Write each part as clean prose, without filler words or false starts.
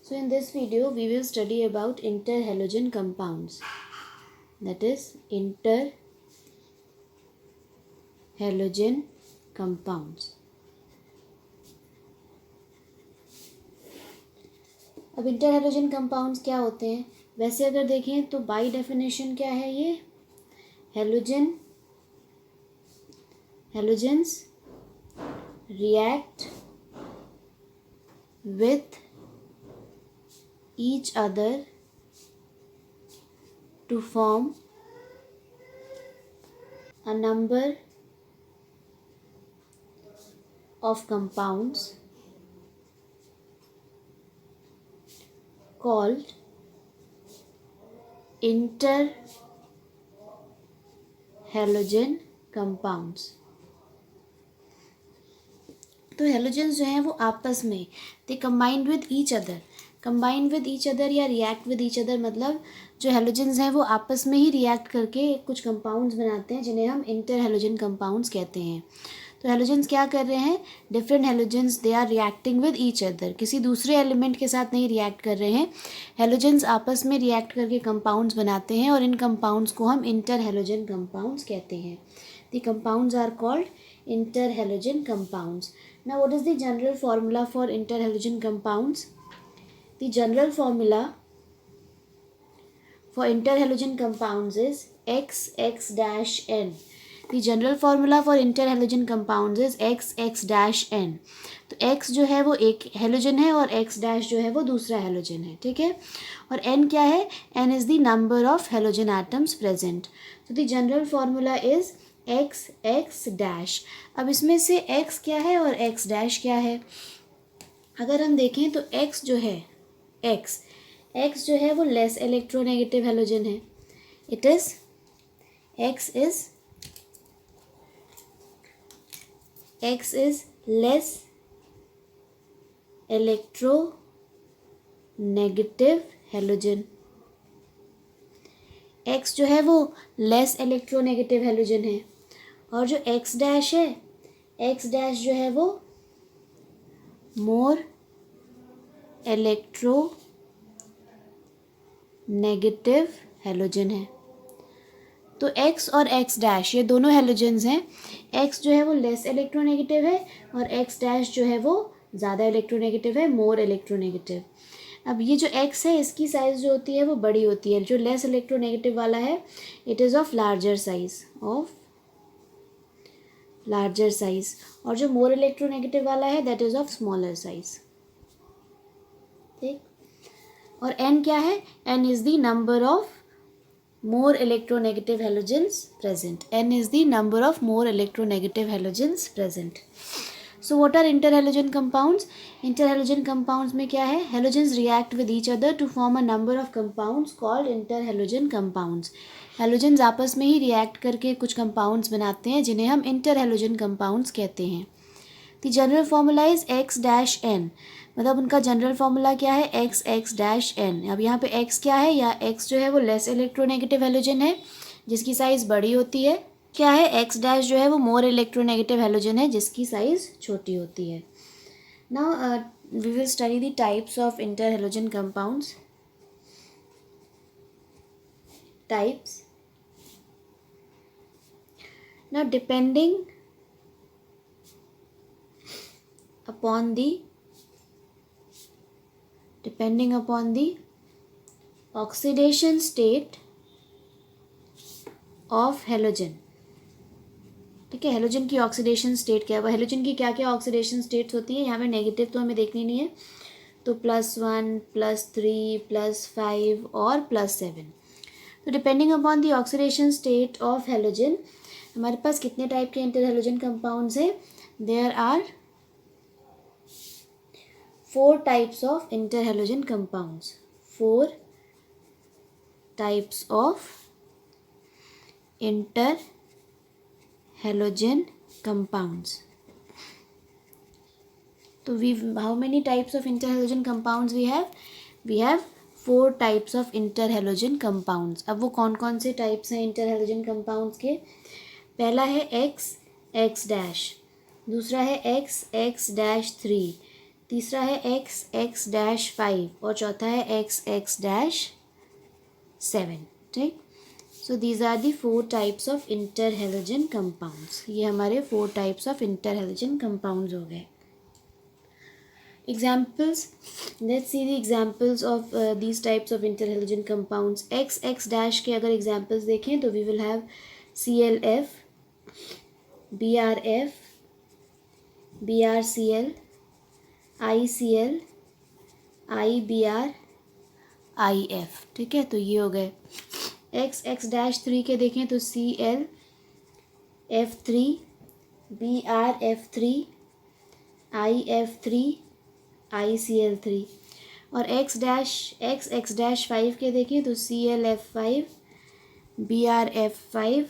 So in this video we will study about interhalogen compounds, that is interhalogen compounds. अब interhalogen compounds क्या होते हैं? वैसे अगर देखें तो बाय डेफिनेशन क्या है ये? Halogens react with each other to form a number of compounds called interhalogen compounds. तो हेलोजेंस जो हैं वो आपस में दे कंबाइंड विद ईच अदर या रिएक्ट विद ईच अदर, मतलब जो हेलोजेंस हैं वो आपस में ही रिएक्ट करके कुछ कंपाउंड्स बनाते हैं जिन्हें हम इंटरहैलोजन कंपाउंड्स कहते हैं. तो हेलोजेंस क्या कर रहे हैं? Different halogens they are reacting with each other, किसी दूसरे एलिमेंट के साथ नहीं रिएक्ट कर रहे हैं. हेलोजेंस आपस में रिएक्ट करके कंपाउंड्स बनाते हैं और इन कंपाउंड्स को हम इंटरहैलोजन कंपाउंड्स कहते हैं. The compounds are called interhalogen compounds. Now what is the general formula for interhalogen compounds? The general formula for interhalogen compounds is XX-N. The general formula for interhalogen compounds is XX-N. तो X जो है वो एक halogen है और X dash जो है वो दूसरा हेलोजन है, ठीक है. और N क्या है? N is the number of halogen atoms present. So the general formula is X dash. अब इसमें से X क्या है और X डैश क्या है? अगर हम देखें तो X जो है X जो है वो लेस इलेक्ट्रोनेगेटिव हेलोजन है. It is X is less electronegative halogen. X जो है वो लेस इलेक्ट्रोनेगेटिव हेलोजन है. और जो X डैश है, X डैश जो है वो मोर इलेक्ट्रोनेगेटिव हेलोजन है. तो X और X डैश ये दोनों हेलोजन्स हैं. X जो है वो लेस इलेक्ट्रोनेगेटिव है और X डैश जो है वो ज़्यादा इलेक्ट्रोनेगेटिव है, मोर इलेक्ट्रोनेगेटिव. अब ये जो X है इसकी साइज़ जो होती है वो बड़ी होती है. जो लेस इलेक्ट्रोनेगेटिव वाला है it is of larger size और जो मोर इलेक्ट्रोनेगेटिव वाला है that is of smaller size, ठीक. और N क्या है? N is the number of more electronegative halogens present. N is the number of more electronegative halogens present. So what are interhalogen compounds? Interhalogen compounds में क्या है? Halogens react with each other to form a number of compounds called interhalogen compounds. Halogens आपस में ही react करके कुछ compounds बनाते हैं जिन्हें हम इंटरहैलोजन कंपाउंड्स कहते हैं. The general formula is X-N, मतलब उनका जनरल फार्मूला क्या है? X-N. अब यहाँ पे X क्या है? या X जो है वो लेस इलेक्ट्रोनेगेटिव हेलोजन है जिसकी साइज़ बड़ी होती है. क्या है? X डैश जो है वो मोर इलेक्ट्रोनेगेटिव हेलोजन है जिसकी साइज़ छोटी होती है. Now we will study the types of interhalogen compounds. Types. Now depending upon the oxidation state of halogen, ठीक है. हेलोजन की ऑक्सीडेशन स्टेट क्या है? हेलोजन की क्या क्या ऑक्सीडेशन स्टेट्स होती है? यहाँ पे नेगेटिव तो हमें देखनी नहीं है, तो +1, +3, +5 और +7. तो depending upon the oxidation state of halogen हमारे पास कितने टाइप के इंटरहैलोजन कंपाउंड्स हैं? There are 4 types of interhalogen compounds. 4 types of interhalogen compounds. So how many types of interhalogen compounds we have? We have 4 types of interhalogen compounds. अब वो कौन कौन से टाइप्स हैं interhalogen compounds के? पहला है X डैश, दूसरा है X डैश 3, तीसरा है x(x-5) और चौथा है x(x-7). ठीक, so these are the 4 types of interhalogen compounds. ये हमारे 4 टाइप्स ऑफ इंटरहैलोजन कंपाउंड्स हो गए। Examples, let's see the examples of these types of interhalogen compounds. X(x) के अगर examples देखें तो we will have ClF, BrF, BrCl, ICl, IBr, IF। ठीक है, तो ये हो गए। X(x-3) के देखें तो Cl, F3, BrF3, IF3, ICl3। और x(x-5) के देखें तो ClF5, BrF5,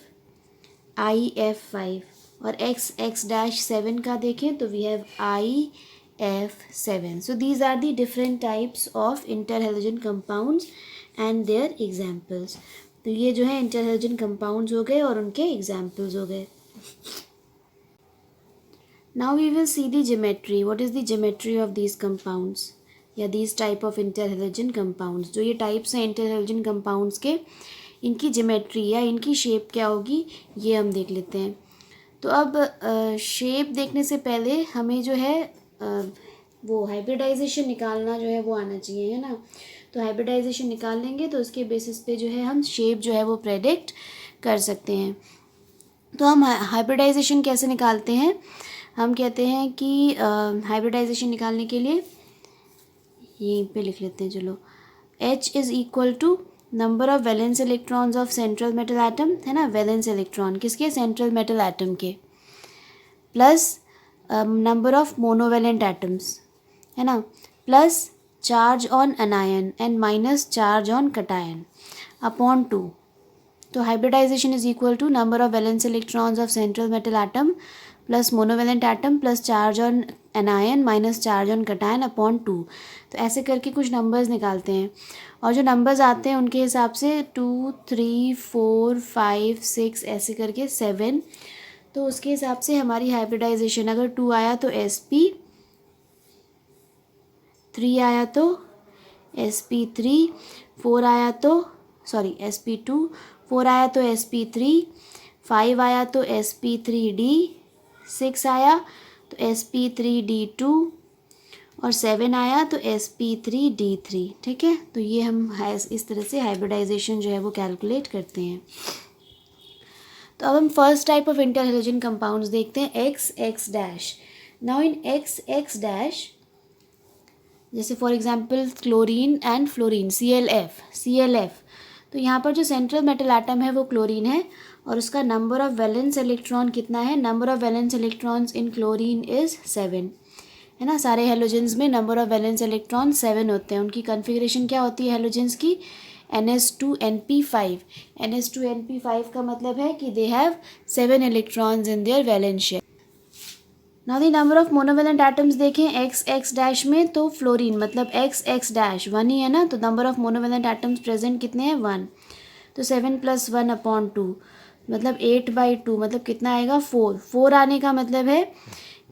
IF5। और x(x-7) का देखें तो we have IF7। So these are the different types of interhalogen compounds and their examples। तो ये जो है interhalogen compounds हो गए और उनके examples हो गए। Now we will see the geometry. What is the geometry of these compounds या these type of interhalogen compounds? जो ये types हैं interhalogen compounds के, इनकी geometry या इनकी shape क्या होगी ये हम देख लेते हैं। तो अब shape देखने से पहले हमें जो है वो hybridization निकालना जो है वो आना चाहिए, है ना। तो hybridization निकाल लेंगे तो उसके बेसिस पे जो है हम shape जो है वो predict कर सकते हैं। तो हम hybridization कैसे निकालते हैं? हम कहते हैं कि हाइब्रिडाइजेशन निकालने के लिए यहीं पे लिख लेते हैं, चलो। H is equal to number of valence electrons of central metal atom, है ना, वैलेंस इलेक्ट्रॉन किसके, सेंट्रल मेटल एटम के, plus number of monovalent atoms, है ना, plus charge on anion and minus charge on cation upon 2। तो hybridization is equal to number of valence electrons of central metal atom plus monovalent atom plus charge on anion minus charge on cation upon 2। तो ऐसे करके कुछ numbers निकालते हैं और जो numbers आते हैं उनके हिसाब से 2, 3, 4, 5, 6 ऐसे करके 7। तो उसके हिसाब से हमारी हाइब्रिडाइजेशन, अगर 2 आया तो sp, 3 आया तो sp3, 4 आया तो sp2, 4 आया तो sp3, 5 आया तो sp3d, 6 आया तो sp3d2 और 7 आया तो sp3d3। ठीक है, तो ये हम इस तरह से हाइब्रिडाइजेशन जो है वो कैलकुलेट करते हैं। तो अब हम first type of interhalogen compounds देखते हैं, x(x-). नाउ इन x(x-), जैसे for example chlorine and fluorine, ClF। तो यहाँ पर जो सेंट्रल मेटल एटम है वो क्लोरीन है और उसका नंबर ऑफ वैलेंस इलेक्ट्रॉन कितना है, number of valence electrons in chlorine is 7, है ना। सारे हेलोजेंस में नंबर ऑफ वैलेंस इलेक्ट्रॉन 7 होते हैं। उनकी कन्फिग्रेशन क्या होती है हेलोजेंस की, NS2NP5। NS2NP5 का मतलब है कि they have 7 electrons in their valence shell. Now the number of monovalent atoms देखें x(x-) में, तो फ्लोरीन मतलब x(x-) 1 ही है ना, तो number of monovalent atoms present कितने हैं, 1। तो 7 + 1 अपॉन 2 मतलब 8/2 मतलब कितना आएगा, 4। 4 आने का मतलब है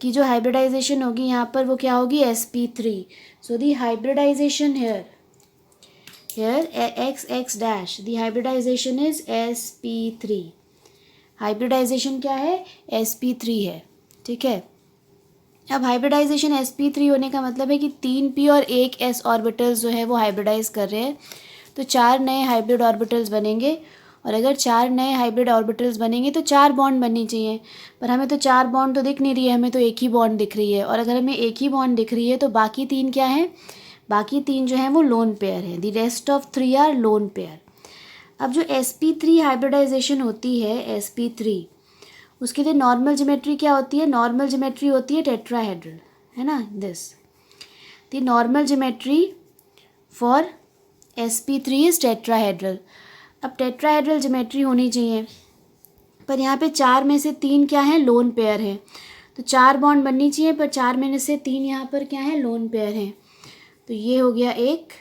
कि जो हाइब्रिडाइजेशन होगी यहाँ पर वो क्या होगी, sp3। So the hybridization here x(x-) the hybridization is sp3। Hybridization क्या है, sp3 है। ठीक है, अब हाइब्रिडाइजेशन sp3 होने का मतलब है कि 3p और 1 s ऑर्बिटल्स जो है वो हाइब्रिडाइज कर रहे हैं, तो 4 नए हाइब्रिड ऑर्बिटल्स बनेंगे। और अगर 4 नए हाइब्रिड ऑर्बिटल्स बनेंगे तो 4 बॉन्ड बननी चाहिए, पर हमें तो 4 बॉन्ड तो दिख नहीं रही है, हमें तो एक ही बॉन्ड दिख रही है। और अगर हमें एक ही बॉन्ड दिख रही है तो बाकी 3 क्या हैं, बाकी 3 जो हैं वो लोन पेयर हैं। The rest of 3 are lone pair. अब जो sp3 हाइब्रिडाइजेशन होती है sp3, उसके लिए नॉर्मल ज्योमेट्री क्या होती है, नॉर्मल ज्योमेट्री होती है टेट्राहेड्रल, है ना, this the normal geometry for sp3 is tetrahedral. अब टेट्राहेड्रल ज्योमेट्री होनी चाहिए, पर यहाँ पे 4 में से 3 क्या है, लोन पेयर है। तो 4 बॉन्ड बननी चाहिए, पर 4 में से 3 यहाँ पर क्या है, लोन पेयर हैं। तो ये हो गया एक,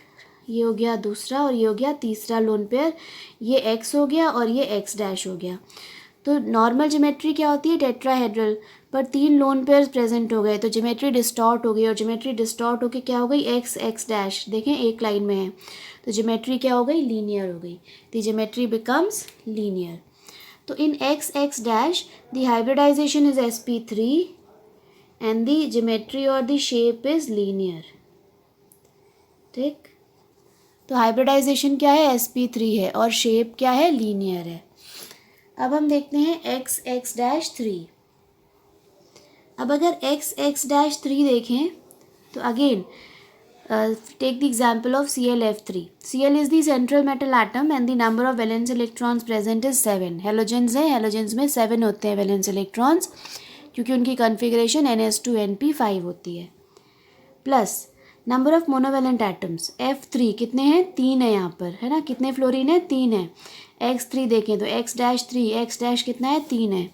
ये हो गया दूसरा और ये हो गया तीसरा लोन पेयर। ये x हो गया और ये x' हो गया। तो नॉर्मल ज्योमेट्री क्या होती है, टेट्राहेड्रल। पर 3 लोन पेयर्स प्रेजेंट हो गए तो ज्योमेट्री डिस्टॉर्ट हो गई, और ज्योमेट्री डिस्टॉर्ट होके क्या हो गई, एक्स एक्स डैश, देखें एक लाइन में है, तो ज्योमेट्री क्या हो गई, लीनियर हो गई, द ज्योमेट्री बिकम्स लीनियर. तो in X X dash the hybridisation is sp3 and the geometry और द शेप इज लीनियर. ठीक, तो हाइब्रिडाइजेशन क्या है, sp3 है, और शेप क्या है, लीनियर है. अब हम देखते हैं एक्स एक्स डैश 3. अब अगर एक्स एक्स डैश 3 देखें तो again take the example of ClF3. Cl is the central metal atom and the number of valence electrons present is 7. Halogens हैं, हेलोजेंस में 7 होते हैं वैलेंस इलेक्ट्रॉन्स, क्योंकि उनकी कॉन्फ़िगरेशन NS2Np5 होती है. Plus number of monovalent atoms F3 कितने हैं, 3 है यहाँ पर, है ना. कितने फ्लोरीन है, 3 है. X3 देखें तो x डैश 3, x डैश कितना है, 3 है.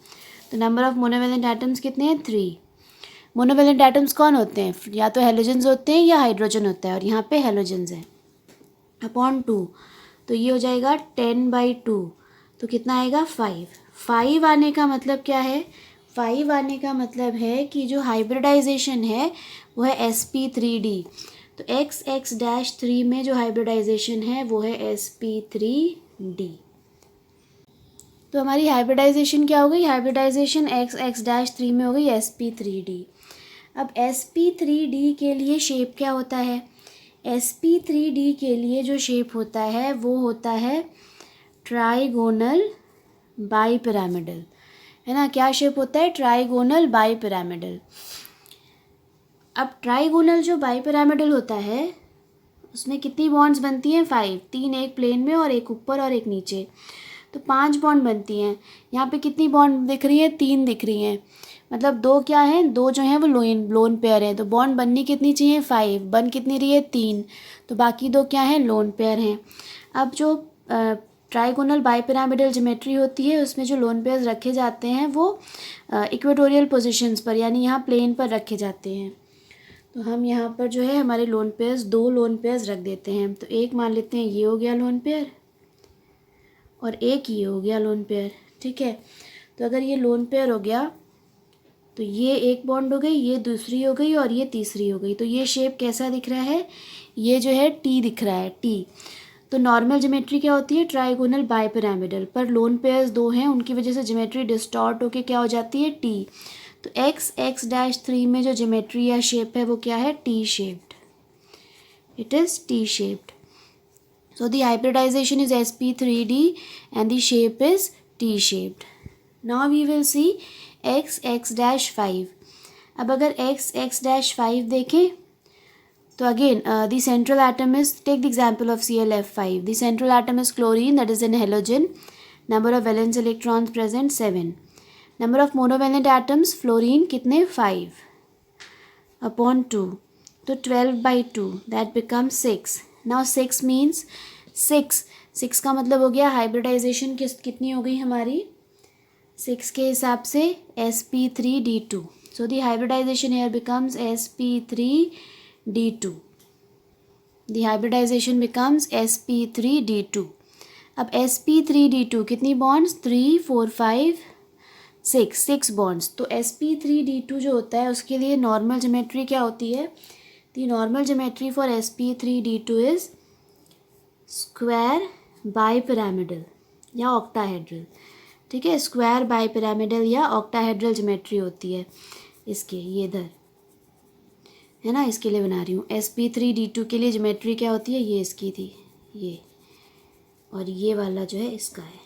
तो नंबर ऑफ मोनोवेलेंट एटम्स कितने हैं, 3. मोनोवेलेंट एटम्स कौन होते हैं, या तो हेलोजेंस होते हैं या हाइड्रोजन होता है, और यहाँ पे हेलोजेंस है. अपॉन 2, तो ये हो जाएगा 10/2, तो कितना आएगा, 5. 5 आने का मतलब क्या है, 5 आने का मतलब है कि जो हाइब्रिडाइजेशन है वो है sp3d. तो एक्स एक्स डैश 3 में जो हाइब्रिडाइजेशन है वो है sp3d. तो हमारी हाइब्रिडाइजेशन क्या हो गई, हाइब्रिडाइजेशन एक्स एक्स डैश 3 में हो गई sp3d. अब sp3d के लिए शेप क्या होता है, sp3d के लिए जो शेप होता है वो होता है ट्राइगोनल बाईपिरामिडल, है ना. क्या शेप होता है, ट्राइगोनल बाईपिरामिडल. अब ट्राइगोनल जो बाईपिरामिडल होता है उसमें कितनी बॉन्ड्स बनती हैं, 5. 3 एक प्लेन में और एक ऊपर और एक नीचे, तो 5 बॉन्ड बनती हैं. यहाँ पे कितनी बॉन्ड दिख रही है, 3 दिख रही हैं, मतलब 2 क्या हैं, 2 जो हैं वो लोन पेयर हैं. तो बॉन्ड बननी कितनी चाहिए, 5, बन कितनी रही है, 3, तो बाकी 2 क्या हैं, लोन पेयर हैं. अब जो ट्राइगोनल बाईपिरामिडल ज्योमेट्री होती है उसमें जो लोन पेयर्स रखे जाते हैं वो इक्वेटोरियल पोजीशंस पर, यानी यहाँ प्लेन पर रखे जाते हैं. तो हम यहाँ पर जो है हमारे लोन पेयर्स, 2 लोन पेयर्स रख देते हैं. तो एक मान लेते हैं ये हो गया लोन पेयर, और एक ये हो गया लोन पेयर. ठीक है, तो अगर ये लोन पेयर हो गया तो ये एक बॉन्ड हो गई, ये दूसरी हो गई, और ये तीसरी हो गई. तो ये शेप कैसा दिख रहा है, ये जो है टी दिख रहा है, टी. तो नॉर्मल ज्योमेट्री क्या होती है, ट्राइगोनल बाईपिरामिडल, पर लोन पेयर्स 2 हैं, उनकी वजह से ज्योमेट्री डिस्टॉर्ट होके क्या हो जाती है, टी. तो एक्स एक्स डैश 3 में जो ज्योमेट्री या शेप है वो क्या है, T shaped. It is T shaped. So the hybridization is sp3d and the shape is T-shaped. Now we will see x x dash 5. अब अगर x x dash 5 देखें तो again the central atom is, take the example of ClF5. The central atom is chlorine, that is an halogen. Number of valence electrons present 7. Number of monovalent atoms fluorine कितने, 5 upon 2. तो 12/2, that becomes 6. Now 6 means 6 का मतलब हो गया hybridisation कितनी हो गई हमारी, 6 के हिसाब से sp3d2. So the hybridization here becomes sp3d2. The hybridization becomes sp3d2. अब sp3d2 कितनी बॉन्ड्स, 3 4 5 6 बॉन्ड्स. तो sp3d2 जो होता है उसके लिए नॉर्मल ज्योमेट्री क्या होती है, the normal geometry for sp3d2 is square bipyramidal या ऑक्टाहेड्रल. ठीक है, स्क्वायर बाईपिरामिडल या ऑक्टाहेड्रल ज्योमेट्री होती है इसके, ये इधर है ना, इसके लिए बना रही हूँ. sp3d2 के लिए ज्योमेट्री क्या होती है, ये इसकी थी, ये, और ये वाला जो है इसका है.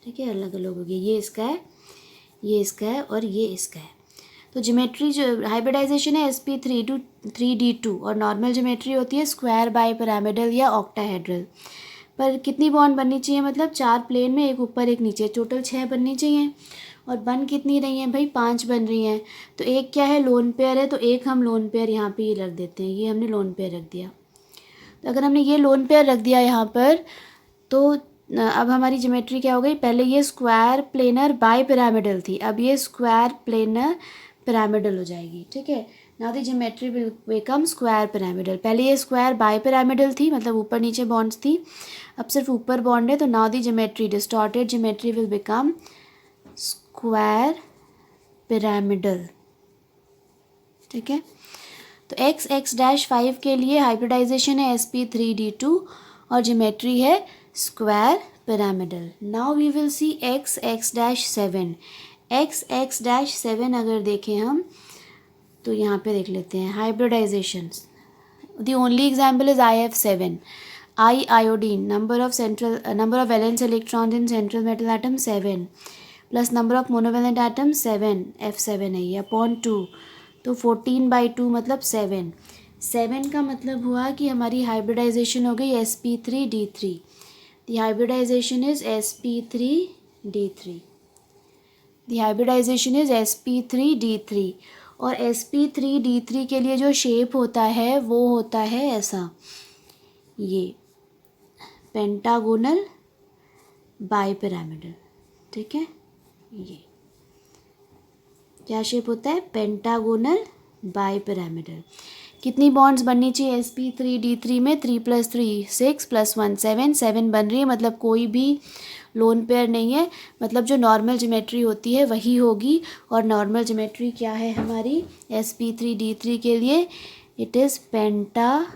ठीक है, अलग अलग हो गया, ये इसका है, ये इसका है, और ये इसका है. तो ज्योमेट्री जो हाइब्रिडाइजेशन है sp3d2 और नॉर्मल ज्योमेट्री होती है स्क्वायर बाईपिरामिडल या ऑक्टाहेड्रल. पर कितनी बॉन्ड बननी चाहिए, मतलब 4 प्लेन में, एक ऊपर एक नीचे, टोटल 6 बननी चाहिए. और बन कितनी रही हैं भाई, 5 बन रही हैं. तो एक क्या है, लोन पेयर है, तो एक हम लोन पेयर यहाँ पे ये रख देते हैं, ये हमने लोन पेयर रख दिया. तो अगर हमने ये लोन पेयर रख दिया यहाँ पर, तो अब हमारी ज्योमेट्री क्या हो गई, पहले ये स्क्वायर प्लेनर बाईपिरामिडल थी, अब ये स्क्वायर प्लेनर पिरामिडल हो जाएगी. ठीक है, now the geometry will become square pyramidal. पहले ये स्क्वायर बाईपिरामिडल थी, मतलब ऊपर नीचे बॉन्ड्स थी, अब सिर्फ ऊपर बॉन्ड है. तो now the geometry, distorted geometry will become square pyramidal, ठीक है। तो X5 के लिए हाइब्रिडाइजेशन है sp3d2 और ज्योमेट्री है square pyramidal. Now we will see X7। X7 अगर देखें हम तो यहाँ पे देख लेते हैं hybridization. The only example is IF7। iodine, number of valence electrons in central metal atom 7 plus number of monovalent atom 7, F7 है ये, अपॉन 2, तो 14/2 मतलब 7। 7 का मतलब हुआ कि हमारी हाइब्रिडाइजेशन हो गई sp3d3। The hybridisation is sp3d3। The hybridisation is sp3d3। और sp3d3 के लिए जो शेप होता है वो होता है ऐसा, ये पेंटागोनल बाइपिरामिडल, ठीक है। ये क्या शेप होता है? Pentagonal bipyramidal. कितनी बॉन्ड्स बननी चाहिए sp3d3 में? 3 + 3 6 + 1 7, 7 बन रही है, मतलब कोई भी लोन पेयर नहीं है, मतलब जो नॉर्मल ज्योमेट्री होती है वही होगी। और नॉर्मल ज्योमेट्री क्या है हमारी sp3d3 के लिए? It is pentagonal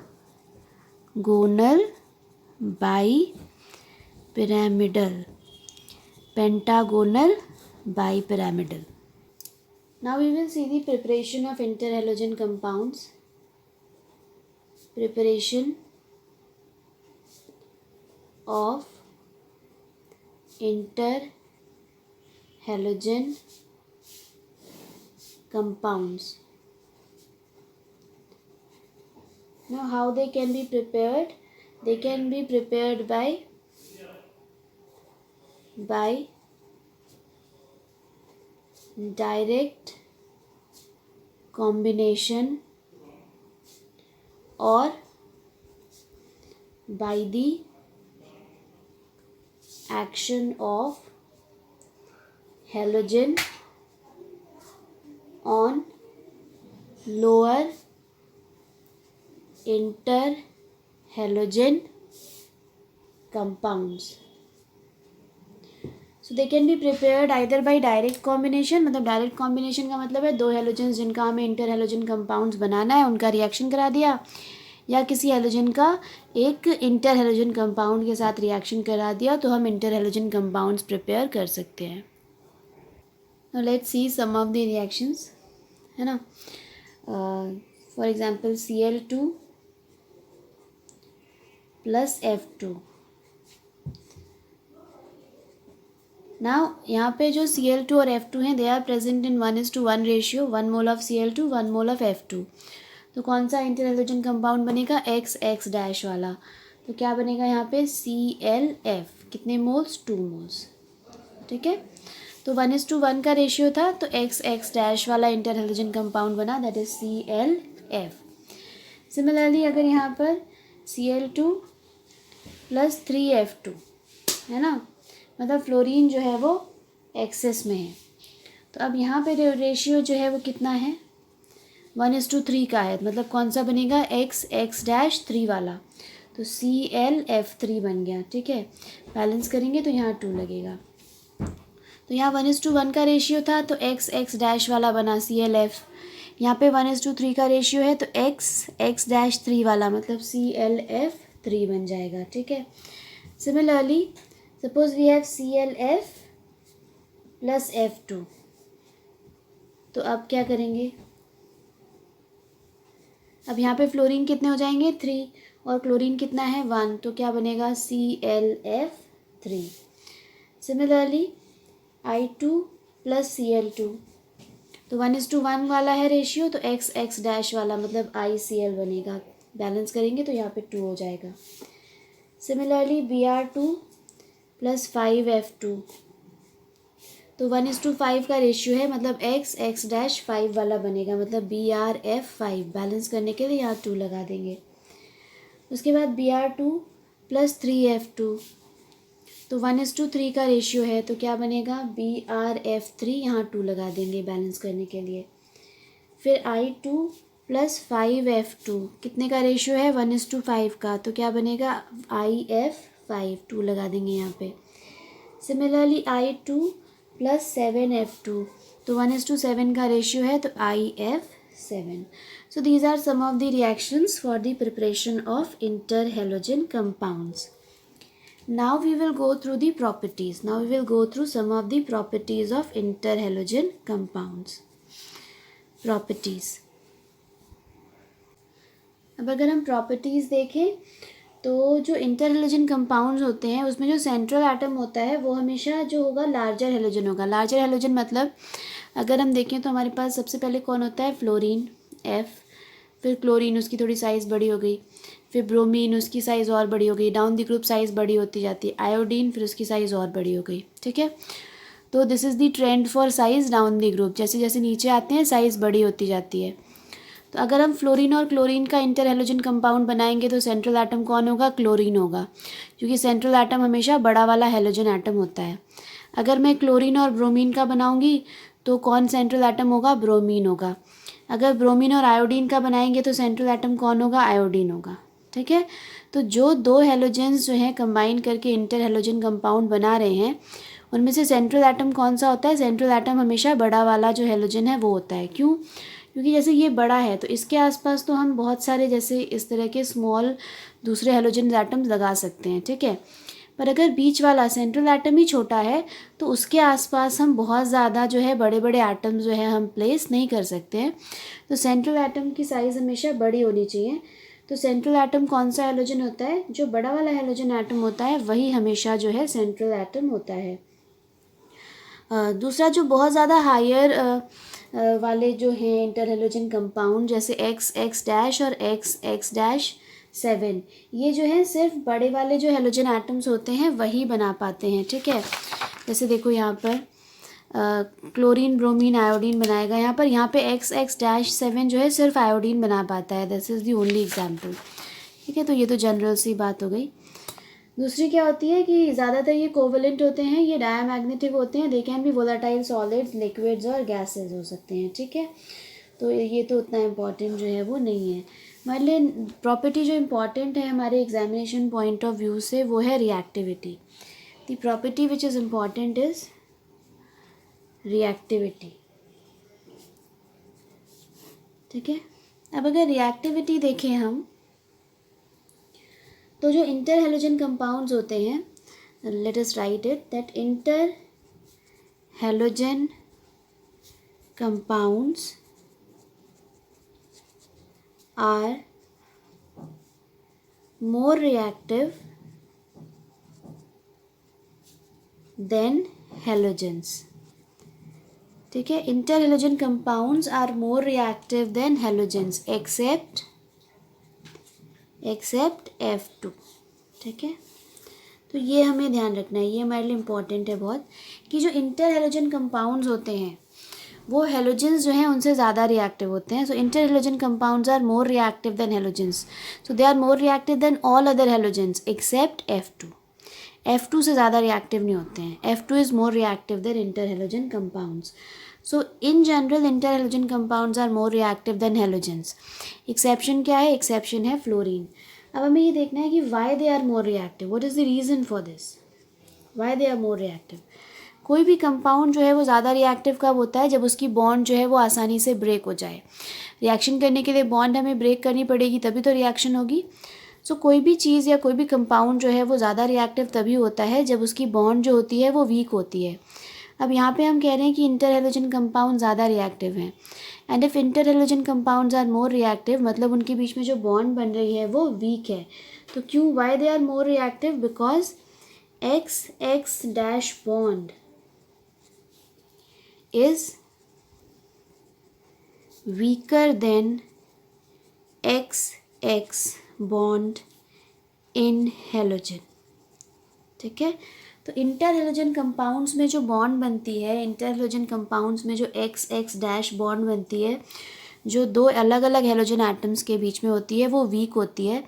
bipyramidal, pentagonal bipyramidal. Now we will see the preparation of interhalogen compounds. Preparation of interhalogen compounds. Now how they can be prepared? They can be prepared by direct combination or by the action of halogen on lower interhalogen compounds. So they can be prepared either by direct combination, मतलब direct combination का मतलब है दो halogens जिनका हमें inter halogen compounds बनाना है उनका reaction करा दिया, या किसी हेलोजन का एक इंटर हेलोजन कंपाउंड के साथ रिएक्शन करा दिया तो हम इंटर हेलोजन कंपाउंड्स प्रिपेयर कर सकते हैं। Now let's see some of the reactions, है ना। For example Cl2 + F2। Now यहाँ पे जो Cl2 और F2 हैं they are present in 1:1 ratio, 1 mole of Cl2 1 mole of F2। तो कौन सा इंटर हेलोजन कंपाउंड बनेगा? X वाला। तो क्या बनेगा यहाँ पे? ClF। कितने मोल्स? 2 मोल्स, ठीक है। तो 1:1 का रेशियो था तो X वाला इंटर हेलोजन कंपाउंड बना, दैट इज ClF। सिमिलरली अगर यहाँ पर Cl2 + 3F2 है ना, मतलब फ्लोरीन जो है वो एक्सेस में है, तो अब यहाँ पे रेशियो जो है वो कितना है? 1:3 का है, मतलब कौन सा बनेगा? X3 वाला। तो ClF3 बन गया, ठीक है। बैलेंस करेंगे तो यहाँ 2 लगेगा। तो यहाँ 1:1 का रेशियो था तो X वाला बना ClF। यहाँ पे 1:3 का रेशियो है तो X3 वाला मतलब ClF3 बन जाएगा, ठीक है। Similarly suppose we have ClF + F2। तो अब क्या करेंगे? अब यहाँ पे फ्लोरीन कितने हो जाएंगे? 3, और क्लोरीन कितना है? 1, तो क्या बनेगा? ClF3। सिमिलरली I2 + Cl2, तो 1:1 वाला है रेशियो तो X वाला मतलब ICl बनेगा। बैलेंस करेंगे तो यहाँ पे 2 हो जाएगा। सिमिलरली Br2 + 5F2, तो 1:5 का रेशियो है मतलब X5 वाला बनेगा, मतलब BrF5। बैलेंस करने के लिए यहाँ 2 लगा देंगे। उसके बाद Br2 + 3F2, तो 1:3 का रेशियो है तो क्या बनेगा? BrF3, यहाँ 2 लगा देंगे बैलेंस करने के लिए। फिर I2 + 5F2, कितने का रेशियो है? 1:5 का, तो क्या बनेगा? IF5, 2 लगा देंगे यहाँ पे। सिमिलरली I2 + 7F2, तो 1:7 का रेशियो है, तो IF7. So these are some of the reactions for the preparation of interhalogen compounds. Now we will go through the properties. Now we will go through some of the properties of interhalogen compounds. Properties. अब अगर हम properties देखें तो जो interhalogen compounds होते हैं उसमें जो सेंट्रल एटम होता है वो हमेशा जो होगा लार्जर हैलोजन होगा. लार्जर हैलोजन मतलब अगर हम देखें तो हमारे पास सबसे पहले कौन होता है, फ्लोरीन F, फिर क्लोरीन उसकी थोड़ी साइज़ बड़ी हो गई, फिर ब्रोमीन उसकी साइज़ और बड़ी हो गई, डाउन द ग्रुप साइज़ बड़ी होती जाती है, आयोडीन फिर उसकी साइज़ और बड़ी हो गई. ठीक है, तो this is the trend for size down the group. जैसे जैसे नीचे आते हैं साइज़ बड़ी होती जाती है. तो अगर हम फ्लोरीन और क्लोरीन का इंटरहैलोजन कंपाउंड बनाएंगे तो सेंट्रल एटम कौन होगा, क्लोरीन होगा, क्योंकि सेंट्रल एटम हमेशा बड़ा वाला हैलोजन एटम होता है. अगर मैं क्लोरीन और ब्रोमीन का बनाऊंगी तो कौन सेंट्रल एटम होगा, ब्रोमीन होगा. अगर ब्रोमीन और आयोडीन का बनाएंगे तो सेंट्रल एटम कौन होगा, आयोडीन होगा. ठीक है, तो जो दो हैलोजेंस जो हैं कंबाइन करके इंटरहैलोजन कंपाउंड बना रहे हैं उनमें से सेंट्रल एटम कौन सा होता है, सेंट्रल एटम हमेशा बड़ा वाला जो हैलोजन है वो होता है. क्यों, क्योंकि जैसे ये बड़ा है तो इसके आसपास तो हम बहुत सारे जैसे इस तरह के स्मॉल दूसरे हैलोजन एटम्स लगा सकते हैं. ठीक है, पर अगर बीच वाला सेंट्रल एटम ही छोटा है तो उसके आसपास हम बहुत ज़्यादा जो है बड़े बड़े एटम्स जो है हम प्लेस नहीं कर सकते हैं. तो सेंट्रल एटम की साइज़ हमेशा बड़ी होनी चाहिए. तो सेंट्रल एटम कौन सा हैलोजन होता है, जो बड़ा वाला हैलोजन एटम होता है वही हमेशा जो है सेंट्रल एटम होता है. दूसरा जो बहुत ज़्यादा हायर वाले जो हैं इंटरहैलोजन कंपाउंड जैसे XX- और XX-7 ये जो है सिर्फ बड़े वाले जो हैलोजन एटम्स होते हैं वही बना पाते हैं. ठीक है, जैसे देखो यहाँ पर क्लोरीन ब्रोमीन आयोडीन बनाएगा, यहाँ पे XX-7 जो है सिर्फ आयोडीन बना पाता है. This is the only example. ठीक है, तो ये तो जनरल सी बात हो गई. दूसरी क्या होती है कि ज़्यादातर ये कोवेलेंट होते हैं, ये डायमैग्नेटिक होते हैं, दे कैन भी वोलाटाइल सॉलिड्स, लिक्विड्स और गैसेज हो सकते हैं. ठीक है, तो ये तो उतना इम्पॉर्टेंट जो है वो नहीं है. हमारे लिए प्रॉपर्टी जो इम्पॉर्टेंट है हमारे एग्जामिनेशन पॉइंट ऑफ व्यू से वो है reactivity. The property which is important is reactivity. ठीक है, अब अगर रिएक्टिविटी देखें हम तो जो इंटरहैलोजन कंपाउंड्स होते हैं, let us write it that interhalogen compounds are more reactive than halogens. ठीक है, interhalogen compounds are more reactive than halogens except F2. ठीक है, तो ये हमें ध्यान रखना है, ये हमारे लिए इम्पॉर्टेंट है बहुत कि जो इंटरहैलोजन कंपाउंड्स होते हैं वो हैलोजेंस जो हैं उनसे ज़्यादा रिएक्टिव होते हैं. So interhalogen compounds are more reactive than halogens. So they are more reactive than all other halogens except F2. F2 से ज़्यादा रिएक्टिव नहीं होते हैं. F2 is more reactive than interhalogen compounds. So in general interhalogen compounds are more reactive than halogens. Exception क्या है, exception है fluorine. अब हमें ये देखना है कि why they are more reactive, what is the reason for this, why they are more reactive. कोई भी कंपाउंड जो है वो ज़्यादा रिएक्टिव कब होता है, जब उसकी बॉन्ड जो है वो आसानी से ब्रेक हो जाए. रिएक्शन करने के लिए बॉन्ड हमें ब्रेक करनी पड़ेगी तभी तो रिएक्शन होगी. सो कोई भी चीज़ या कोई भी कंपाउंड जो है वो ज़्यादा रिएक्टिव तभी होता है जब उसकी बॉन्ड जो होती है वो वीक होती है. अब यहाँ पे हम कह रहे हैं कि इंटरहैलोजन कंपाउंड ज़्यादा रिएक्टिव हैं. And if interhalogen compounds are more reactive मतलब उनके बीच में जो बॉन्ड बन रही है वो वीक है. तो क्यों, why they are more reactive, because XX- bond is weaker than XX bond in halogen. ठीक है, तो इंटरहैलोजन कंपाउंड्स में जो बॉन्ड बनती है, इंटरहैलोजन कंपाउंड्स में जो XX- बॉन्ड बनती है जो दो अलग अलग हैलोजन एटम्स के बीच में होती है वो वीक होती है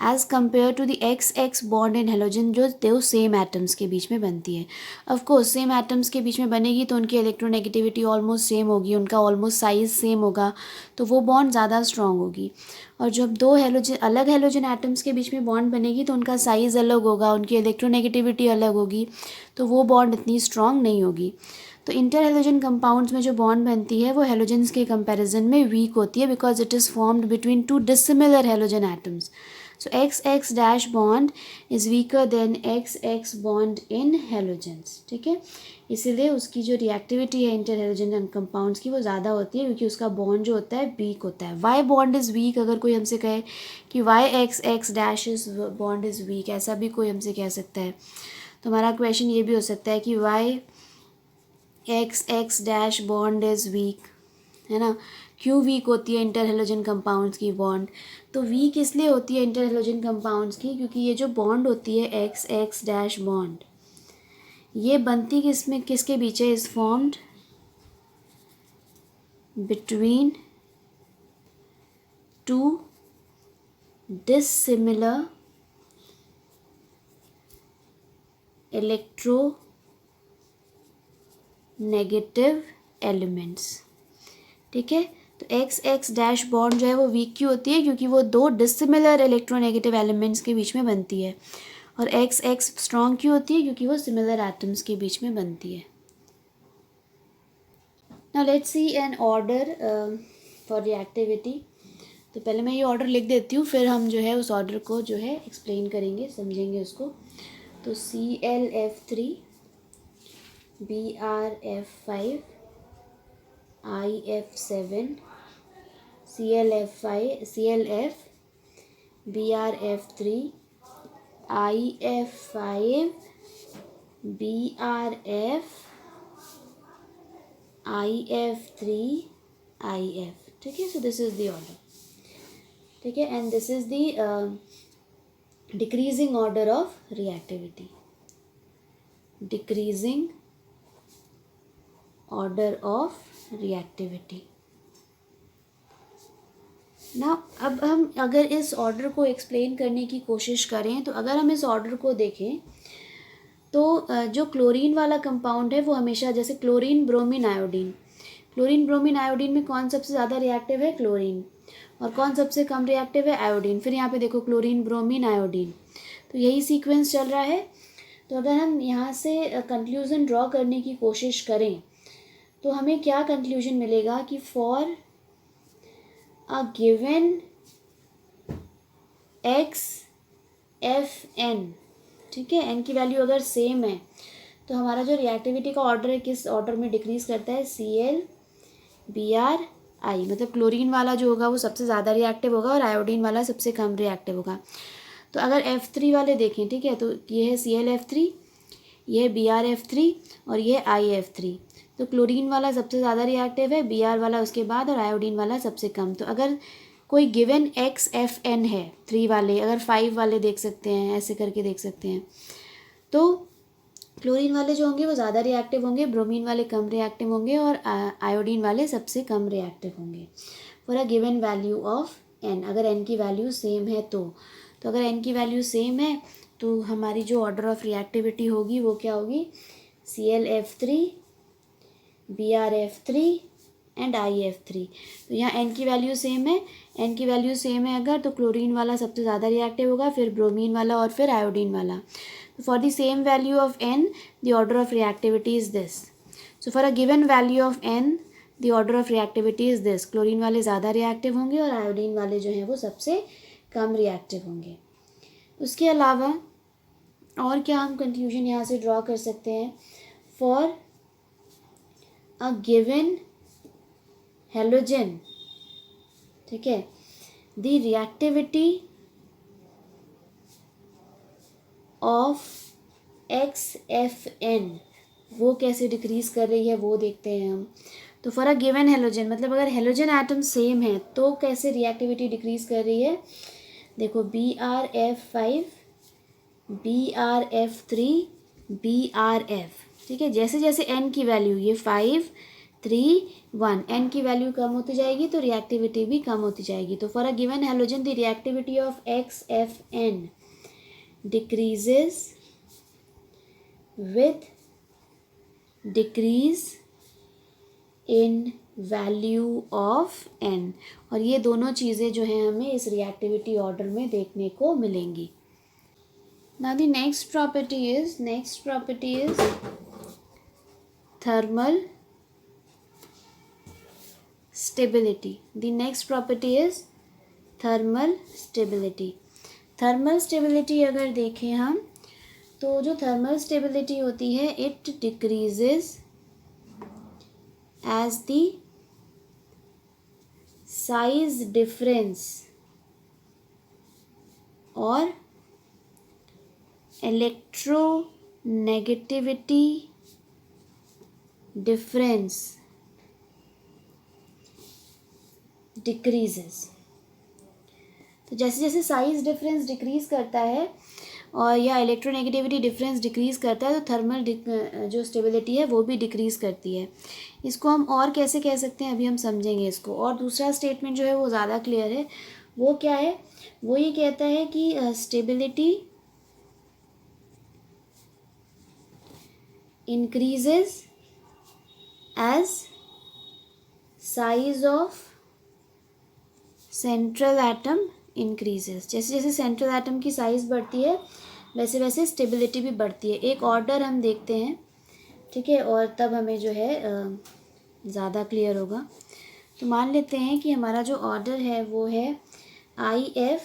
as compare to the XX bond in halogen जो दो सेम एटम्स के बीच में बनती है. ऑफ कोर्स सेम एटम्स के बीच में बनेगी तो उनकी इलेक्ट्रोनेगेटिविटी ऑलमोस्ट सेम होगी, उनका ऑलमोस्ट साइज सेम होगा, तो वो बॉन्ड ज़्यादा स्ट्रॉन्ग होगी. और जब दो हैलोजन अलग हैलोजन एटम्स के बीच में बॉन्ड बनेगी तो उनका साइज़ अलग होगा, उनकी इलेक्ट्रोनेगेटिविटी अलग होगी, तो वो बॉन्ड इतनी स्ट्रॉन्ग नहीं होगी. तो इंटर हेलोजन कंपाउंड्स में जो बॉन्ड बनती है वो हेलोजेंस के कंपैरिजन में वीक होती है because it is formed between two dissimilar halogen atoms. So XX dash bond is weaker than XX bond in halogens. ठीक है, इसीलिए उसकी जो रिएक्टिविटी है इंटर हेलोजन कंपाउंड्स की वो ज़्यादा होती है क्योंकि उसका बॉन्ड जो होता है वीक होता है. वाई बॉन्ड इज़ वीक, अगर कोई हमसे कहे कि why X X dash is bond is weak, ऐसा भी कोई हमसे कह सकता है. तो हमारा क्वेश्चन ये भी हो सकता है कि why X X dash bond is weak, है ना. क्यों वीक होती है इंटर हेलोजन कंपाउंड्स की बॉन्ड? तो वीक इसलिए होती है इंटर हेलोजन कंपाउंड्स की क्योंकि ये जो बॉन्ड होती है एक्स एक्स डैश बॉन्ड, ये बनती किसमें किसके बीच है? Is formed between two dissimilar electronegative elements. ठीक है, तो एक्स एक्स डैश बॉन्ड जो है वो वीक क्यों होती है? क्योंकि वो दो डिसिमिलर इलेक्ट्रोनेगेटिव एलिमेंट्स के बीच में बनती है. और एक्स एक्स स्ट्रॉन्ग क्यों होती है? क्योंकि वो सिमिलर एटम्स के बीच में बनती है. Now let's see an order for reactivity. तो पहले मैं ये ऑर्डर लिख देती हूँ, फिर हम जो है उस ऑर्डर को जो है एक्सप्लेन करेंगे, समझेंगे उसको. तो ClF3, BrF5, IF7, ClF, BrF3, IF5, BrF, IF3, IF. ठीक है, so this is the order. ठीक है, and this is the decreasing order of reactivity. Decreasing order of reactivity. ना अब हम अगर इस ऑर्डर को एक्सप्लेन करने की कोशिश करें तो अगर हम इस ऑर्डर को देखें तो जो क्लोरीन वाला कंपाउंड है वो हमेशा, जैसे chlorine bromine iodine, chlorine bromine iodine में कौन सबसे ज़्यादा रिएक्टिव है? क्लोरीन. और कौन सबसे कम रिएक्टिव है? आयोडीन. फिर यहाँ पे देखो क्लोरीन ब्रोमीन आयोडीन, तो यही सीक्वेंस चल रहा है. तो अगर हम यहाँ से कंक्लूज़न ड्रॉ करने की कोशिश करें तो हमें क्या कंक्लूजन मिलेगा कि for a given X F N, ठीक है, एन की वैल्यू अगर सेम है तो हमारा जो रिएक्टिविटी का ऑर्डर है किस ऑर्डर में डिक्रीज करता है? Cl Br I. मतलब क्लोरीन वाला जो होगा वो सबसे ज़्यादा रिएक्टिव होगा और आयोडीन वाला सबसे कम रिएक्टिव होगा. तो अगर F3 वाले देखें, ठीक है, तो ये है ClF3, ये है BrF3 और ये IF3. तो क्लोरीन वाला सबसे ज़्यादा रिएक्टिव है, Br वाला उसके बाद और आयोडीन वाला सबसे कम. तो अगर कोई गिवन XFN है, 3 वाले, अगर 5 वाले देख सकते हैं, ऐसे करके देख सकते हैं, तो क्लोरीन वाले जो होंगे वो ज़्यादा रिएक्टिव होंगे, ब्रोमीन वाले कम रिएक्टिव होंगे और आयोडीन वाले सबसे कम रिएक्टिव होंगे for a given value of n. अगर n की वैल्यू सेम है तो अगर n की वैल्यू सेम है तो हमारी जो ऑर्डर ऑफ रिएक्टिविटी होगी वो क्या होगी? ClF3, BrF3 and IF3. तो यहाँ n की वैल्यू सेम है, n की वैल्यू सेम है अगर, तो क्लोरीन वाला सबसे ज़्यादा रिएक्टिव होगा, फिर ब्रोमीन वाला और फिर आयोडीन वाला. For the same value of n, the order of reactivity is this. So for a given value of n, the order of reactivity is this. Chlorine वाले ज़्यादा रिएक्टिव होंगे और आयोडीन वाले जो हैं वो सबसे कम रिएक्टिव होंगे. उसके अलावा और क्या हम कंक्लूजन यहाँ से ड्रॉ कर सकते हैं? For a given halogen, ठीक है, the reactivity ऑफ XFN वो कैसे डिक्रीज़ कर रही है वो देखते हैं हम. तो फॉर अ गिवन हेलोजन, मतलब अगर हेलोजन एटम सेम है तो कैसे रिएक्टिविटी डिक्रीज़ कर रही है? देखो BrF5, BrF3, BrF. ठीक है, जैसे जैसे n की वैल्यू, ये 5, 3, 1, n की वैल्यू कम होती जाएगी तो रिएक्टिविटी भी कम होती जाएगी. तो for a given halogen the reactivity of XFN decreases with decrease in value of n. और ये दोनों चीज़ें जो हैं हमें इस रिएक्टिविटी ऑर्डर में देखने को मिलेंगी. Now the next property is thermal stability. The next property is thermal stability. Thermal stability अगर देखें हम तो जो thermal stability होती है it decreases as the size difference और electronegativity difference decreases. तो जैसे जैसे साइज डिफरेंस डिक्रीज़ करता है और या इलेक्ट्रोनेगेटिविटी डिफरेंस डिक्रीज़ करता है तो थर्मल जो स्टेबिलिटी है वो भी डिक्रीज़ करती है. इसको हम और कैसे कह सकते हैं अभी हम समझेंगे इसको. और दूसरा स्टेटमेंट जो है वो ज़्यादा क्लियर है. वो क्या है, वो ये कहता है कि stability increases as size of central atom increases. जैसे जैसे सेंट्रल एटम की साइज़ बढ़ती है वैसे वैसे स्टेबिलिटी भी बढ़ती है. एक ऑर्डर हम देखते हैं, ठीक है, और तब हमें जो है ज़्यादा क्लियर होगा. तो मान लेते हैं कि हमारा जो ऑर्डर है वो है IF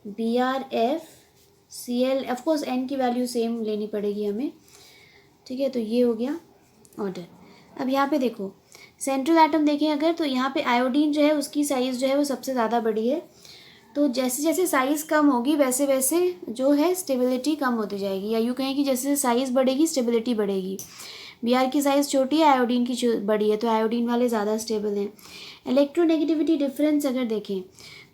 BRF CL. Of course n की वैल्यू सेम लेनी पड़ेगी हमें, ठीक है. तो ये हो गया ऑर्डर. अब यहाँ पे देखो सेंट्रल एटम देखें अगर तो यहाँ पे आयोडीन जो है उसकी साइज़ जो है वो सबसे ज़्यादा बड़ी है. तो जैसे जैसे साइज़ कम होगी वैसे वैसे जो है स्टेबिलिटी कम होती जाएगी, या यूँ कहें कि जैसे साइज़ बढ़ेगी स्टेबिलिटी बढ़ेगी. Br की साइज़ छोटी है, आयोडीन की बड़ी है, तो आयोडीन वाले ज़्यादा स्टेबल हैं. इलेक्ट्रोनेगेटिविटी डिफरेंस अगर देखें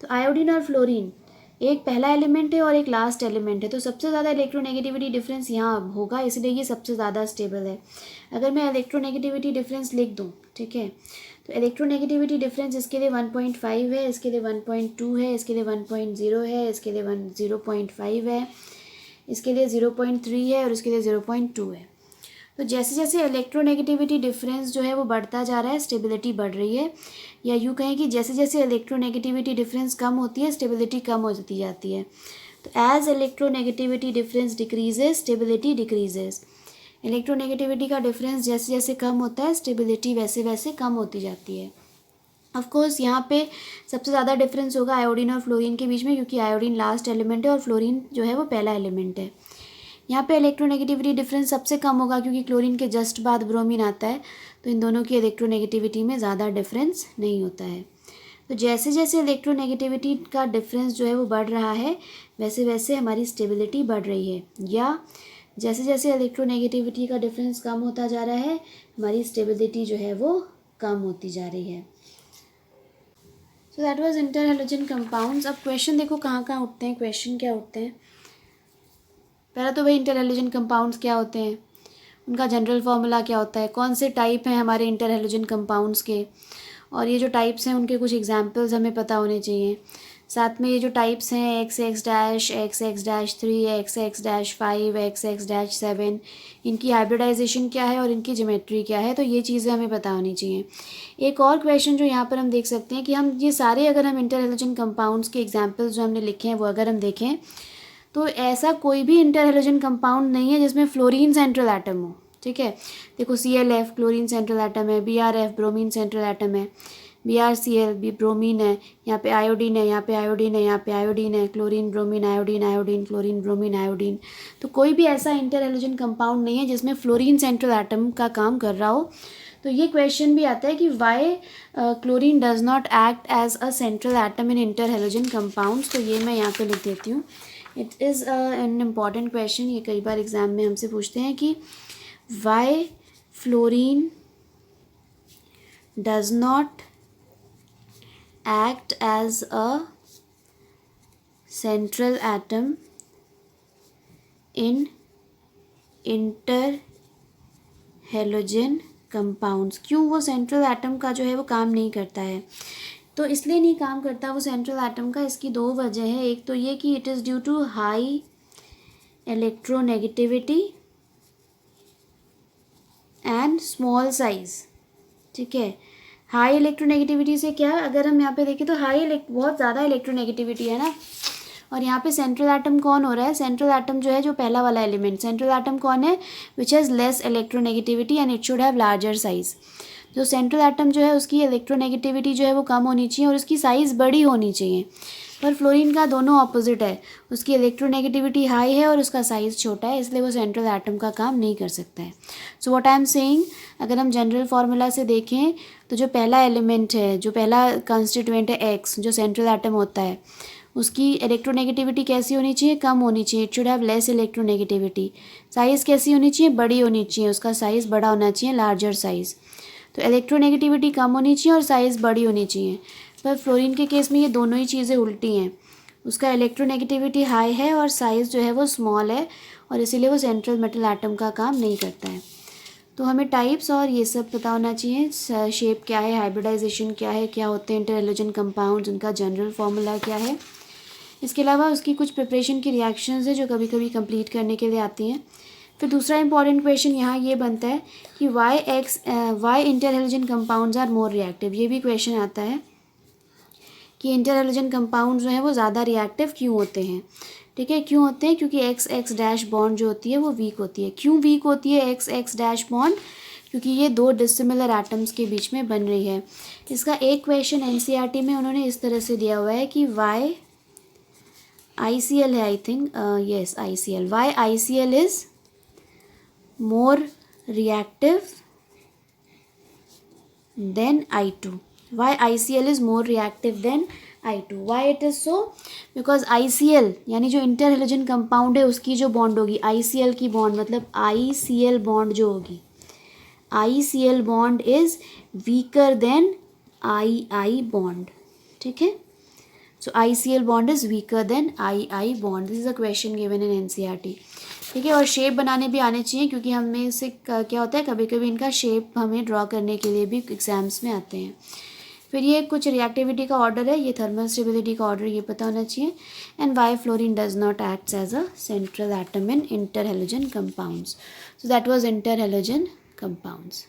तो आयोडीन और फ्लोरीन एक पहला एलिमेंट है और एक लास्ट एलिमेंट है, तो सबसे ज़्यादा इलेक्ट्रोनेगेटिविटी डिफरेंस यहाँ होगा, इसलिए ये सबसे ज़्यादा स्टेबल है. अगर मैं इलेक्ट्रोनेगेटिविटी डिफरेंस लिख दूँ, ठीक है, तो इलेक्ट्रोनेगेटिविटी डिफरेंस इसके लिए 1.5 है, इसके लिए 1.2 है, इसके लिए 1.0 है, इसके लिए 0.5 है, इसके लिए 0.3 है और इसके लिए 0.2 है. तो जैसे जैसे इलेक्ट्रोनेगेटिविटी डिफरेंस जो है वो बढ़ता जा रहा है स्टेबिलिटी बढ़ रही है, या यूँ कहें कि जैसे जैसे इलेक्ट्रोनेगेटिविटी डिफरेंस कम होती है स्टेबिलिटी कम होती जाती है. तो as electronegativity difference decreases stability decreases. Electronegativity का डिफरेंस जैसे जैसे कम होता है स्टेबिलिटी वैसे वैसे कम होती जाती है. ऑफ कोर्स यहाँ पे सबसे ज़्यादा डिफरेंस होगा आयोडीन और फ्लोरीन के बीच में, क्योंकि आयोडीन लास्ट एलिमेंट है और फ्लोरीन जो है वो पहला एलिमेंट है. यहाँ पे इलेक्ट्रोनेगेटिविटी डिफरेंस सबसे कम होगा क्योंकि क्लोरीन के जस्ट बाद ब्रोमीन आता है, तो इन दोनों की इलेक्ट्रोनेगेटिविटी में ज़्यादा डिफरेंस नहीं होता है. तो जैसे जैसे इलेक्ट्रोनेगेटिविटी का डिफरेंस जो है वो बढ़ रहा है वैसे वैसे हमारी स्टेबिलिटी बढ़ रही है, या जैसे जैसे इलेक्ट्रोनेगेटिविटी का डिफरेंस कम होता जा रहा है हमारी स्टेबिलिटी जो है वो कम होती जा रही है. सो that was inter halogen compounds. अब क्वेश्चन देखो कहाँ कहाँ उठते हैं, क्वेश्चन क्या उठते हैं. पहला तो भाई इंटर हैलोजन कंपाउंड्स क्या होते हैं, उनका जनरल फार्मूला क्या होता है, कौन से टाइप हैं हमारे इंटर हैलोजन कंपाउंड्स के, और ये जो टाइप्स हैं उनके कुछ एग्जांपल्स हमें पता होने चाहिए. साथ में ये जो टाइप्स हैं XX-, XX-3, XX-5, XX-7, इनकी हाइब्रिडाइजेशन क्या है और इनकी ज्योमेट्री क्या है, तो ये चीज़ें हमें पता होनी चाहिए. एक और क्वेश्चन जो यहाँ पर हम देख सकते हैं कि हम ये सारे अगर हम इंटर हैलोजन कंपाउंड्स के एग्जाम्पल्स जो हमने लिखे हैं वो अगर हम देखें तो ऐसा कोई भी इंटर हैलोजन कंपाउंड नहीं है जिसमें फ्लोरीन सेंट्रल एटम हो. ठीक है, देखो ClF क्लोरीन सेंट्रल एटम है, BrF ब्रोमीन सेंट्रल एटम है, BrCl भी ब्रोमीन है, यहाँ पे आयोडीन है, यहाँ पे आयोडीन है, यहाँ पे आयोडीन है, chlorine bromine iodine iodine chlorine bromine iodine. तो कोई भी ऐसा इंटर हैलोजन कंपाउंड नहीं है जिसमें फ्लोरीन सेंट्रल एटम का काम कर रहा हो. तो ये क्वेश्चन भी आता है कि why chlorine does not act as a central atom in inter halogen compounds. तो ये मैं यहाँ पे लिख देती हूँ. It is an important question. ये कई बार एग्ज़ाम में हमसे पूछते हैं कि why fluorine does not act as a central atom in inter halogen compounds. क्यों वो सेंट्रल एटम का जो है वो काम नहीं करता है. तो इसलिए नहीं काम करता वो सेंट्रल एटम का, इसकी दो वजह है. एक तो ये कि it is due to high electronegativity and small size. ठीक है, हाई इलेक्ट्रोनेगेटिविटी से क्या, अगर हम यहाँ पे देखें तो बहुत ज़्यादा इलेक्ट्रोनेगेटिविटी है ना, और यहाँ पे सेंट्रल एटम कौन हो रहा है, सेंट्रल एटम जो है, जो पहला वाला एलिमेंट, सेंट्रल एटम कौन है, which has less electronegativity and it should have larger size. जो सेंट्रल एटम जो है उसकी इलेक्ट्रोनेगेटिविटी जो है वो कम होनी चाहिए और उसकी साइज़ बड़ी होनी चाहिए, पर फ्लोरीन का दोनों ऑपोजिट है, उसकी इलेक्ट्रोनेगेटिविटी हाई है और उसका साइज़ छोटा है, इसलिए वो सेंट्रल एटम का काम नहीं कर सकता है। So what I am saying, अगर हम जनरल फार्मूला से देखें तो जो पहला एलिमेंट है, जो पहला कंस्टिट्यूएंट है एक्स, जो सेंट्रल एटम होता है, उसकी इलेक्ट्रोनेगेटिविटी कैसी होनी चाहिए, कम होनी चाहिए, it should have less electronegativity. Size कैसी होनी चाहिए, बड़ी होनी चाहिए, उसका साइज़ बड़ा होना चाहिए, लार्जर साइज़। तो इलेक्ट्रोनेगेटिविटी कम होनी चाहिए और साइज़ बड़ी होनी चाहिए, पर फ्लोरीन के केस में ये दोनों ही चीज़ें उल्टी हैं, उसका इलेक्ट्रोनेगेटिविटी हाई है और साइज़ जो है वो स्मॉल है और इसीलिए वो सेंट्रल मेटल एटम का काम नहीं करता है। तो हमें टाइप्स और ये सब पता होना चाहिए, शेप क्या है, हाइब्रिडाइजेशन क्या है, क्या होते हैं इंटर हैलोजन कंपाउंड्स, उनका जनरल फार्मूला क्या है। इसके अलावा उसकी कुछ प्रिपरेशन की रिएक्शंस है जो कभी कभी कंप्लीट करने के लिए आती हैं। फिर दूसरा इंपॉर्टेंट क्वेश्चन यहाँ ये बनता है कि why inter halogen compounds are more reactive. ये भी क्वेश्चन आता है कि इंटर हैलोजन कंपाउंड जो हैं वो ज़्यादा रिएक्टिव क्यों होते हैं। ठीक है, क्यों होते हैं, क्योंकि एक्स एक्स डैश बॉन्ड जो होती है वो वीक होती है। क्यों वीक होती है एक्स एक्स डैश बॉन्ड, क्योंकि ये दो डिसिमिलर एटम्स के बीच में बन रही है। इसका एक क्वेश्चन एनसीईआरटी में उन्होंने इस तरह से दिया हुआ है कि वाई ICL है, I think, yes ICL, why ICL is more reactive than I2, why ICL is more reactive than I2, why it is so, because ICL यानी जो इंटर हैलोजन कंपाउंड है उसकी जो बॉन्ड होगी, ICL की bond मतलब ICL bond जो होगी, ICL bond is weaker then II bond. ठीक है, सो ICL bond is weaker then II bond, this is a question given in NCERT। ठीक है, और शेप बनाने भी आने चाहिए क्योंकि हमें इससे क्या होता है, कभी कभी इनका शेप हमें ड्रॉ करने के लिए भी एग्जाम्स में आते हैं। फिर ये कुछ रिएक्टिविटी का ऑर्डर है, ये थर्मल स्टेबिलिटी का ऑर्डर ये पता होना चाहिए। And why fluorine does not acts as a central atom in inter halogen compounds. So that was inter halogen compounds.